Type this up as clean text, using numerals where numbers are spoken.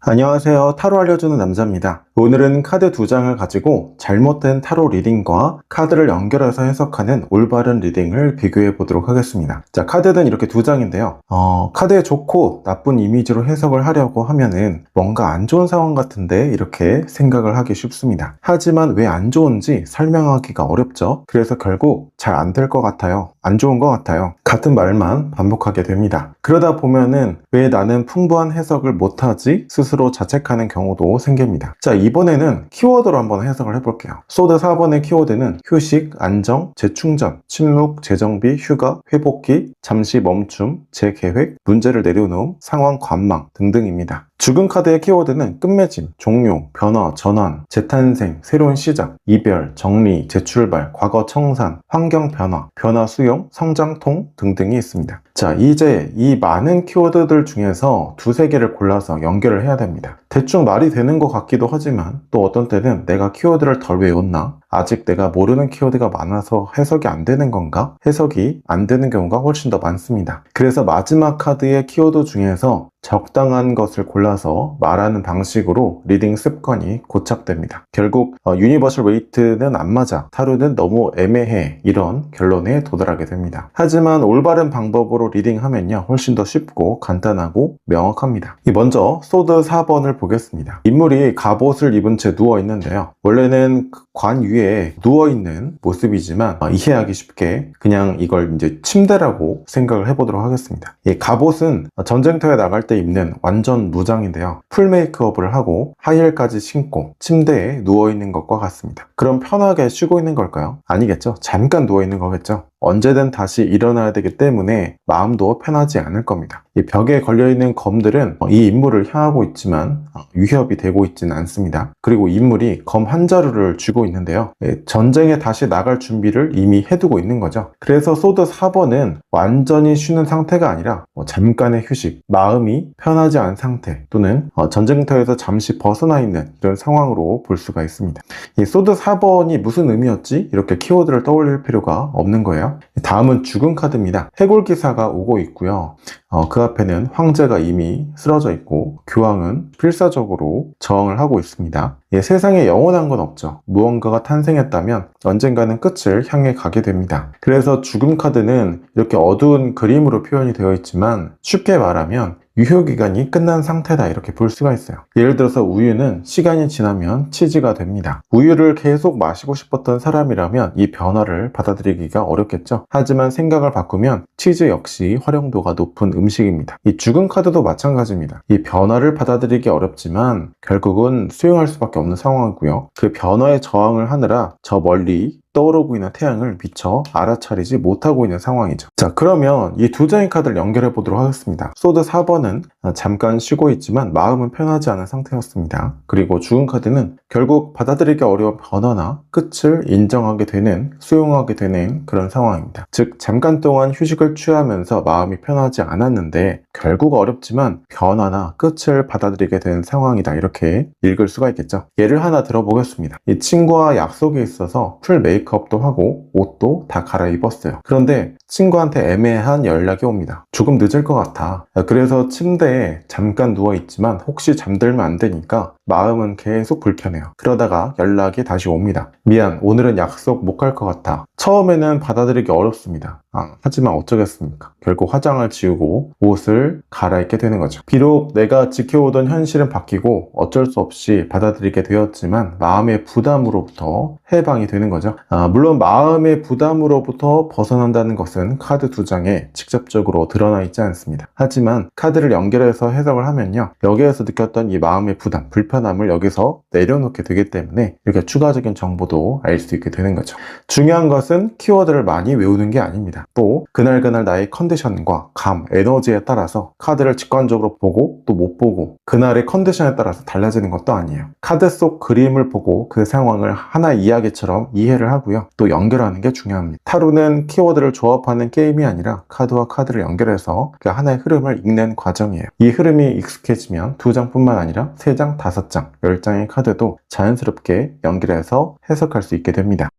안녕하세요. 타로 알려주는 남자입니다. 오늘은 카드 두 장을 가지고 잘못된 타로 리딩과 카드를 연결해서 해석하는 올바른 리딩을 비교해 보도록 하겠습니다. 자, 카드는 이렇게 두 장인데요. 카드에 좋고 나쁜 이미지로 해석을 하려고 하면은 뭔가 안 좋은 상황 같은데 이렇게 생각을 하기 쉽습니다. 하지만 왜 안 좋은지 설명하기가 어렵죠. 그래서 결국 잘 안 될 것 같아요. 안 좋은 것 같아요. 같은 말만 반복하게 됩니다. 그러다 보면은 왜 나는 풍부한 해석을 못하지? 스스로 자책하는 경우도 생깁니다. 자, 이번에는 키워드로 한번 해석을 해볼게요. 소드 4번의 키워드는 휴식, 안정, 재충전, 침묵, 재정비, 휴가, 회복기, 잠시 멈춤, 재계획, 문제를 내려놓음, 상황 관망 등등입니다. 죽은 카드의 키워드는 끝맺음, 종료, 변화, 전환, 재탄생, 새로운 시작, 이별, 정리, 재출발, 과거 청산, 환경 변화, 변화 수용, 성장통 등등이 있습니다. 자, 이제 이 많은 키워드들 중에서 두세 개를 골라서 연결을 해야 됩니다. 대충 말이 되는 것 같기도 하지만 또 어떤 때는 내가 키워드를 덜 외웠나? 아직 내가 모르는 키워드가 많아서 해석이 안 되는 건가? 해석이 안 되는 경우가 훨씬 더 많습니다. 그래서 마지막 카드의 키워드 중에서 적당한 것을 골라서 말하는 방식으로 리딩 습관이 고착됩니다. 결국 유니버셜 웨이트는 안 맞아, 타로는 너무 애매해, 이런 결론에 도달하게 됩니다. 하지만 올바른 방법으로 리딩하면요 훨씬 더 쉽고 간단하고 명확합니다. 먼저 소드 4번을 보겠습니다. 인물이 갑옷을 입은 채 누워 있는데요, 원래는 관 위에 누워있는 모습이지만 이해하기 쉽게 그냥 이걸 이제 침대라고 생각을 해보도록 하겠습니다. 이 갑옷은 전쟁터에 나갈 때 입는 완전 무장인데요, 풀 메이크업을 하고 하이힐까지 신고 침대에 누워있는 것과 같습니다. 그럼 편하게 쉬고 있는 걸까요? 아니겠죠. 잠깐 누워있는 거겠죠. 언제든 다시 일어나야 되기 때문에 마음도 편하지 않을 겁니다. 이 벽에 걸려있는 검들은 이 인물을 향하고 있지만 위협이 되고 있지는 않습니다. 그리고 인물이 검 한 자루를 쥐고 있는데요, 전쟁에 다시 나갈 준비를 이미 해두고 있는 거죠. 그래서 소드 4번은 완전히 쉬는 상태가 아니라 잠깐의 휴식, 마음이 편하지 않은 상태, 또는 전쟁터에서 잠시 벗어나 있는 이런 상황으로 볼 수가 있습니다. 이 소드 4번이 무슨 의미였지? 이렇게 키워드를 떠올릴 필요가 없는 거예요. 다음은 죽은 카드입니다. 해골 기사가 오고 있고요. 그 앞에는 황제가 이미 쓰러져 있고 교황은 필사적으로 저항을 하고 있습니다. 세상에 영원한 건 없죠. 무언가가 탄생했다면 언젠가는 끝을 향해 가게 됩니다. 그래서 죽음 카드는 이렇게 어두운 그림으로 표현이 되어 있지만 쉽게 말하면 유효기간이 끝난 상태다, 이렇게 볼 수가 있어요. 예를 들어서 우유는 시간이 지나면 치즈가 됩니다. 우유를 계속 마시고 싶었던 사람이라면 이 변화를 받아들이기가 어렵겠죠. 하지만 생각을 바꾸면 치즈 역시 활용도가 높은 음식입니다. 이 죽은 카드도 마찬가지입니다. 이 변화를 받아들이기 어렵지만 결국은 수용할 수밖에 없는 상황이고요. 그 변화에 저항을 하느라 저 멀리 떠오르고 있는 태양을 미처 알아차리지 못하고 있는 상황이죠. 자, 그러면 이 두 장의 카드를 연결해 보도록 하겠습니다. 소드 4번은 잠깐 쉬고 있지만 마음은 편하지 않은 상태였습니다. 그리고 죽은 카드는 결국 받아들이기 어려운 변화나 끝을 인정하게 되는, 수용하게 되는 그런 상황입니다. 즉, 잠깐 동안 휴식을 취하면서 마음이 편하지 않았는데 결국 어렵지만 변화나 끝을 받아들이게 되는 상황이다, 이렇게 읽을 수가 있겠죠. 예를 하나 들어보겠습니다. 이 친구와 약속이 있어서 풀 메이크업도 하고 옷도 다 갈아입었어요. 그런데 친구한테 애매한 연락이 옵니다. 조금 늦을 것 같아. 그래서 침대에 잠깐 누워있지만 혹시 잠들면 안 되니까 마음은 계속 불편해요. 그러다가 연락이 다시 옵니다. 미안, 오늘은 약속 못 갈 것 같아. 처음에는 받아들이기 어렵습니다. 하지만 어쩌겠습니까? 결국 화장을 지우고 옷을 갈아입게 되는 거죠. 비록 내가 지켜오던 현실은 바뀌고 어쩔 수 없이 받아들이게 되었지만 마음의 부담으로부터 해방이 되는 거죠. 물론 마음의 부담으로부터 벗어난다는 것은 카드 두 장에 직접적으로 드러나 있지 않습니다. 하지만 카드를 연결해서 해석을 하면요, 여기에서 느꼈던 이 마음의 부담, 불편함을 여기서 내려놓게 되기 때문에 이렇게 추가적인 정보도 알 수 있게 되는 거죠. 중요한 것은 키워드를 많이 외우는 게 아닙니다. 또 그날그날 나의 컨디션과 감, 에너지에 따라서 카드를 직관적으로 보고 또 못 보고 그날의 컨디션에 따라서 달라지는 것도 아니에요. 카드 속 그림을 보고 그 상황을 하나의 이야기처럼 이해를 하고요, 또 연결하는 게 중요합니다. 타로는 키워드를 조합하는 게임이 아니라 카드와 카드를 연결해서 그 하나의 흐름을 읽는 과정이에요. 이 흐름이 익숙해지면 두 장뿐만 아니라 3장, 5장, 10장의 카드도 자연스럽게 연결해서 해석할 수 있게 됩니다.